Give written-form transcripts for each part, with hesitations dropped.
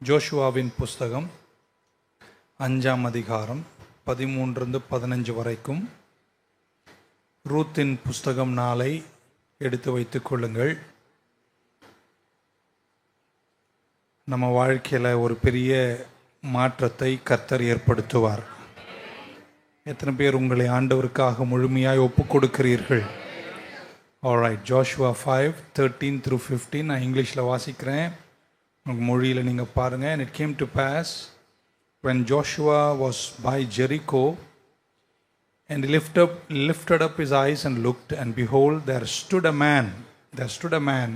ஜோஷுவாவின் புஸ்தகம் 5ஆம் அதிகாரம் 13-15 வரைக்கும். ரூத்தின் புஸ்தகம் 4 எடுத்து வைத்துக் கொள்ளுங்கள். நம்ம வாழ்க்கையில் ஒரு பெரிய மாற்றத்தை கர்த்தர் ஏற்படுத்துவார். எத்தனை பேர் உங்களை ஆண்டவருக்காக முழுமையாய் ஒப்பு கொடுக்கிறீர்கள்? ஆல்ரைட், ஜோஷுவா 5:13-15 நான் இங்கிலீஷில் வாசிக்கிறேன், உங்கள் மொழியில் நீங்கள் பாருங்கள். And it came to pass when Joshua was by Jericho, and he lifted up his eyes and looked, and behold, there stood a man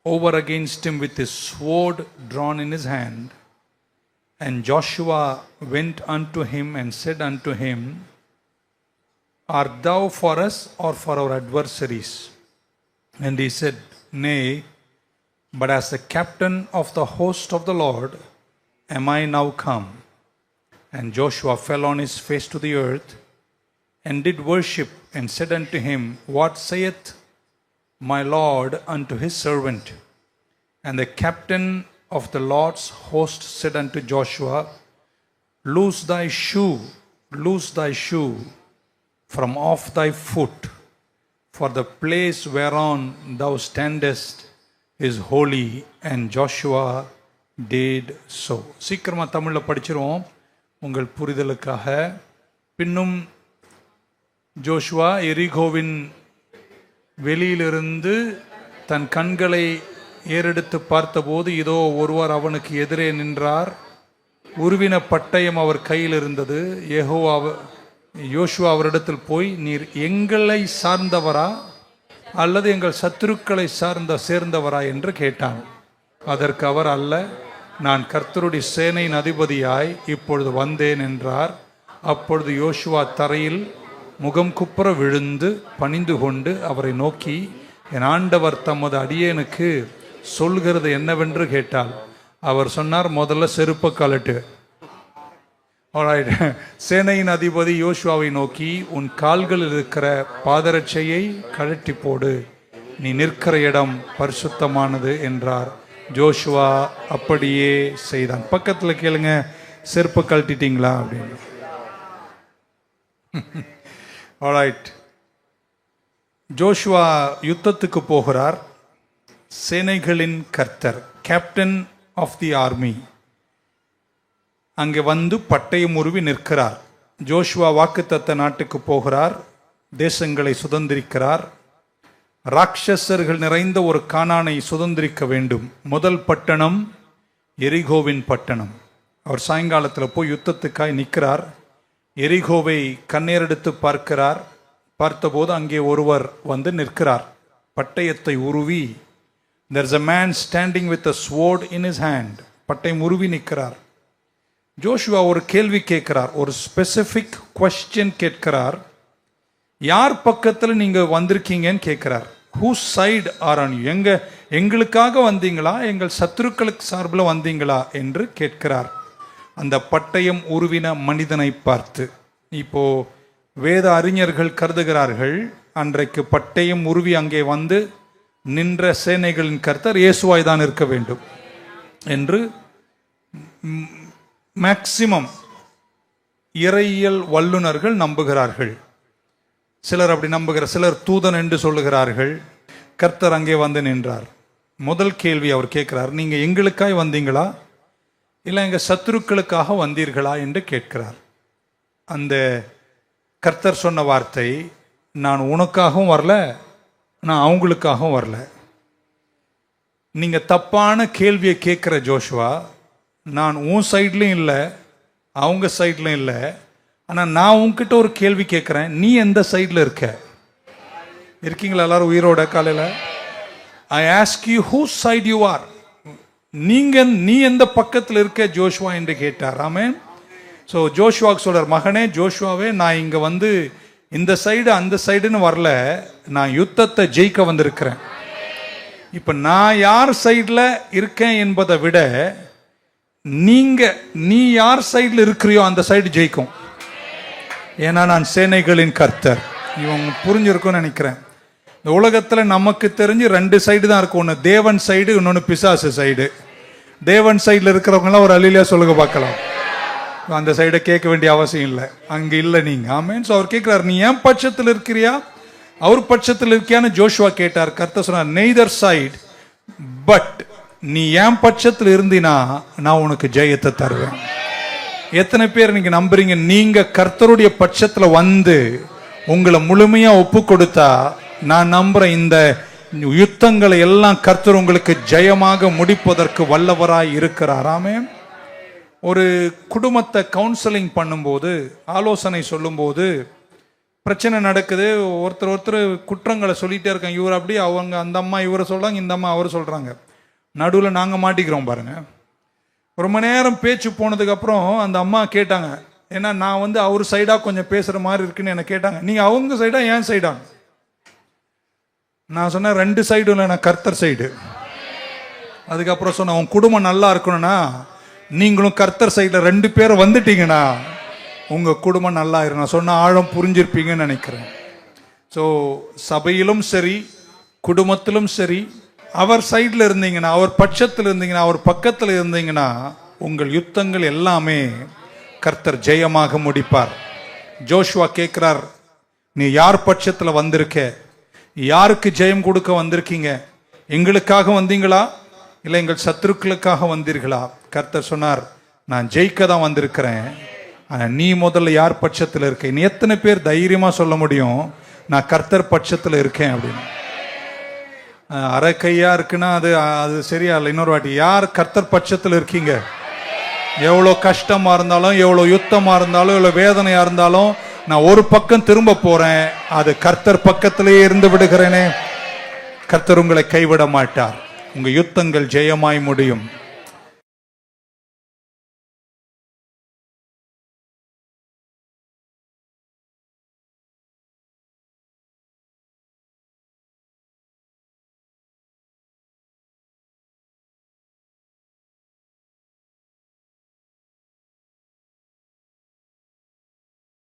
over against him with his sword drawn in his hand. And Joshua went unto him and said unto him, Art thou for us or for our adversaries? And he said, Nay, but as the captain of the host of the Lord am I now come. And Joshua fell on his face to the earth, and did worship, and said unto him, What saith my Lord unto his servant? And the captain of the Lord's host said unto Joshua, Loose thy shoe from off thy foot, for the place whereon thou standest is holy. And Joshua did so. சீக்கிரமா தமிழில் படிச்சிருவோம் உங்கள் புரிதலுக்காக. பின்னும் Joshua எரிகோவின் வெளியிலிருந்து தன் கண்களை ஏறெடுத்து பார்த்தபோது, இதோ ஒருவர் அவனுக்கு எதிரே நின்றார். உருவின பட்டயம் அவர் கையில் இருந்தது. யோசுவா அவரிடத்தில் போய், நீர் எங்களை சார்ந்தவரா அல்லது எங்கள் சத்துருக்களை சேர்ந்தவரா என்று கேட்டான். அதற்கு அவர், அல்ல, நான் கர்த்தருடைய சேனையின் அதிபதியாய் இப்பொழுது வந்தேன் என்றார். அப்பொழுது யோசுவா தரையில் முகம் குப்புற விழுந்து பணிந்து கொண்டு அவரை நோக்கி, என் ஆண்டவர் தமது அடியேனுக்கு சொல்கிறது என்னவென்று கேட்டாள். அவர் சொன்னார், முதல்ல செருப்பை கழட்டு. சேனையின் அதிபதி யோசுவாவை நோக்கி, உன் கால்களில் இருக்கிற பாதரட்சையை கழட்டி போடு, நீ நிற்கிற இடம் பரிசுத்தமானது என்றார். ஜோஷுவா அப்படியே செய்தான். பக்கத்தில் கேளுங்க, செருப்பை கழட்டிட்டீங்களா அப்படின்னு. ஆல்ரைட், ஜோஷுவா யுத்தத்துக்கு போகிறார். சேனைகளின் கர்த்தர், கேப்டன் ஆஃப் தி ஆர்மி, அங்கே வந்து பட்டயம் உருவி நிற்கிறார். ஜோஷுவா வாக்குத்தத்த நாட்டுக்கு போகிறார், தேசங்களை சுதந்திரிக்கிறார். ராட்சசர்கள் நிறைந்த ஒரு கானானை சுதந்திரிக்க வேண்டும். முதல் பட்டணம் எரிகோவின் பட்டணம். அவர் சாயங்காலத்தில் போய் யுத்தத்துக்காய் நிற்கிறார். எரிகோவை கண்ணேறெடுத்து பார்க்கிறார். பார்த்தபோது அங்கே ஒருவர் வந்து நிற்கிறார், பட்டயத்தை உருவி. There's a man standing with a sword in his hand. பட்டயம் உருவி நிற்கிறார். ஜோஷுவா ஒரு கேள்வி கேட்கிறார், ஒரு ஸ்பெசிபிக் கொஸ்டின் கேட்கிறார். யார் பக்கத்தில் நீங்க வந்திருக்கீங்கன்னு கேட்கிறார். Whose side are on you? எங்களுக்காக வந்தீங்களா, எங்கள் சத்துருக்களுக்கு சார்பில் வந்தீங்களா என்று கேட்கிறார். அந்த பட்டயம் உருவின மனிதனை பார்த்து. இப்போ வேத அறிஞர்கள் கருதுகிறார்கள், அன்றைக்கு பட்டயம் உருவி அங்கே வந்து நின்ற சேனைகளின் கர்த்தர் இயேசுவாய் தான் இருக்க வேண்டும் என்று மேக்சிமம் இறையியல் வல்லுநர்கள் நம்புகிறார்கள். சிலர் அப்படி நம்புகிறார், சிலர் தூதன் என்று சொல்லுகிறார்கள். கர்த்தர் அங்கே வந்து நின்றார். முதல் கேள்வி அவர் கேட்கிறார், நீங்க எங்களுக்காய் வந்தீங்களா இல்லை எங்க சத்துருக்களுக்காக வந்தீர்களா என்று கேட்கிறார். அந்த கர்த்தர் சொன்ன வார்த்தை, நான் உனக்காகவும் வரல, நான் அவங்களுக்காகவும் வரல. நீங்க தப்பான கேள்வியை கேட்கிற ஜோஷுவா. நான் உன் சைட்லையும் இல்லை, அவங்க சைட்லையும் இல்லை. ஆனால் நான் உன்கிட்ட ஒரு கேள்வி கேட்குறேன், நீ எந்த சைடில் இருக்கீங்களா எல்லாரும் உயிரோட காலையில்? I ask you whose side you are. நீ எந்த பக்கத்தில் இருக்க ஜோஷுவா என்று கேட்டார். ஆமென். ஸோ ஜோஷுவாக்கு சொல்றார், மகனே ஜோஷுவாவே, நான் இங்கே வந்து இந்த சைடு அந்த சைடுன்னு வரல, நான் யுத்தத்தை ஜெயிக்க வந்திருக்கிறேன். இப்போ நான் யார் சைடில் இருக்கேன் என்பதை விட நீ யார் சைடில் இருக்கிறியோ அந்த சைடு ஜெயிக்கும். ஏன்னா நான் சேனைகளின் கர்த்தர். இவங்க புரிஞ்சிருக்கும்னு நினைக்கிறேன். இந்த உலகத்தில் நமக்கு தெரிஞ்சு 2 சைடு தான் இருக்கும். ஒன்று தேவன் சைடு, இன்னொன்று பிசாசு சைடு. தேவன் சைடில் இருக்கிறவங்க எல்லாம் ஒரு அல்லேலூயா சொல்லுங்க பார்க்கலாம். அந்த சைடை கேட்க வேண்டிய அவசியம் இல்லை, அங்க இல்லை நீங்க. ஆமென். சோ அவர் கேட்கிறார், நீ ஏன் பட்சத்தில் இருக்கிறியா, அவர் பட்சத்தில் இருக்கியான்னு ஜோஷுவா கேட்டார். கர்த்தர் சொன்னார், நெய்தர் சைட், பட் நீ ஏன் பட்சத்தில் இருந்தினா நான் உனக்கு ஜெயத்தை தருவேன். எத்தனை பேர் நீங்க நம்புறீங்க? நீங்க கர்த்தருடைய பட்சத்துல வந்து உங்களை முழுமையா ஒப்பு கொடுத்தா, நான் நம்புறேன் இந்த யுத்தங்களை எல்லாம் கர்த்தர் உங்களுக்கு ஜெயமாக முடிப்பதற்கு வல்லவராய் இருக்கிறார். ஆமென். ஒரு குடும்பத்தை கவுன்சிலிங் பண்ணும்போது, ஆலோசனை சொல்லும்போது, பிரச்சனை நடக்குது, ஒருத்தர் குற்றங்களை சொல்லிட்டே இருக்காங்க. இவர் அப்படி, அவங்க அந்த அம்மா இவரை சொல்றாங்க, இந்த அம்மா அவர் சொல்றாங்க. நடுவில் நாங்கள் மாட்டிக்கிறோம் பாருங்க. ரொம்ப நேரம் பேச்சு போனதுக்கு அப்புறம் அந்த அம்மா கேட்டாங்க, ஏன்னா நான் வந்து அவர் சைடா கொஞ்சம் பேசுற மாதிரி இருக்குன்னு என்ன கேட்டாங்க, நீங்க அவங்க சைடா ஏன் சைடா? நான் சொன்னேன், 2 சைடும் இல்லை, நான் கர்த்தர் சைடு. அதுக்கப்புறம் சொன்னேன், உன் குடும்பம் நல்லா இருக்கணும்னா நீங்களும் கர்த்தர் சைடில் 2 பேரும் வந்துட்டீங்கன்னா உங்க குடும்பம் நல்லா இருக்கும். நான் சொன்ன ஆழம் புரிஞ்சிருப்பீங்கன்னு நினைக்கிறேன். ஸோ சபையிலும் சரி, குடும்பத்திலும் சரி, அவர் சைடில் இருந்தீங்கன்னா, அவர் பட்சத்தில் இருந்தீங்கன்னா, அவர் பக்கத்தில் இருந்தீங்கன்னா உங்கள் யுத்தங்கள் எல்லாமே கர்த்தர் ஜெயமாக முடிப்பார். ஜோஷுவா கேட்கிறார், நீ யார் பட்சத்தில் வந்திருக்க, யாருக்கு ஜெயம் கொடுக்க வந்திருக்கீங்க? எங்களுக்காக வந்தீங்களா, இல்லை எங்கள் சத்துருக்களுக்காக வந்தீர்களா? கர்த்தர் சொன்னார், நான் ஜெயிக்க தான் வந்திருக்கிறேன். ஆனால் நீ முதல்ல யார் பட்சத்தில் இருக்க? நீ எத்தனை பேர் தைரியமாக சொல்ல முடியும், நான் கர்த்தர் பட்சத்தில் இருக்கேன் அப்படின்னு? அரை கையா இருக்குன்னா அது சரியா இல்லை. இன்னொரு வாட்டி, யார் கர்த்தர் பட்சத்தில் இருக்கீங்க? எவ்வளோ கஷ்டமா இருந்தாலும், எவ்வளோ யுத்தமா இருந்தாலும், எவ்வளோ வேதனையா இருந்தாலும், நான் ஒரு பக்கம் திரும்ப போறேன், அது கர்த்தர் பக்கத்திலேயே இருந்து விடுகிறேனே. கர்த்தர் உங்களை கைவிட மாட்டார். உங்க யுத்தங்கள் ஜெயமாய் முடியும்.